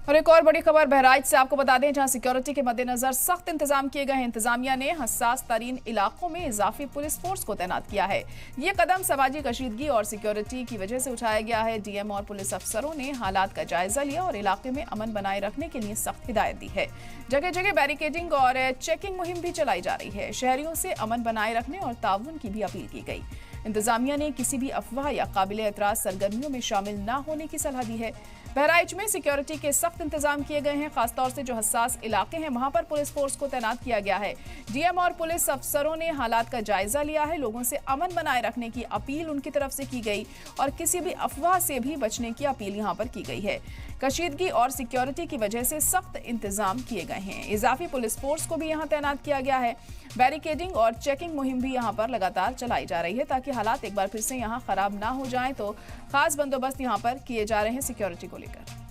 और एक और बड़ी खबर बहराइच से आपको बता दें, जहां सिक्योरिटी के मद्देनजर सख्त इंतजाम किए गए हैं। इंतजामिया ने हसास तरीन इलाकों में इजाफी पुलिस फोर्स को तैनात किया है। ये कदम समाजी कशीदगी और सिक्योरिटी की वजह से उठाया गया है। डीएम और पुलिस अफसरों ने हालात का जायजा लिया और इलाके में अमन बनाए रखने के लिए सख्त हिदायत दी है। जगह जगह बैरिकेडिंग और चेकिंग मुहिम भी चलाई जा रही है। शहरियों से अमन बनाए रखने और ताउन की भी अपील की गई। इंतजामिया ने किसी भी अफवाह या काबिल एतराज सरगर्मियों में शामिल न होने की सलाह दी है। बहराइच में सिक्योरिटी के सख्त इंतजाम किए गए हैं। खासतौर से जो हसास इलाके हैं वहां पर पुलिस फोर्स को तैनात किया गया है। डीएम और पुलिस अफसरों ने हालात का जायजा लिया है। लोगों से अमन बनाए रखने की अपील उनकी तरफ से की गई और किसी भी अफवाह से भी बचने की अपील यहां पर की गई है। कशीदगी और सिक्योरिटी की वजह से सख्त इंतजाम किए गए हैं। इजाफी पुलिस फोर्स को भी यहां तैनात किया गया है। बैरिकेडिंग और चेकिंग मुहिम भी यहां पर लगातार चलाई जा रही है ताकि हालात एक बार फिर से यहां खराब ना हो जाएं। तो खास बंदोबस्त यहां पर किए जा रहे हैं सिक्योरिटी को लेकर।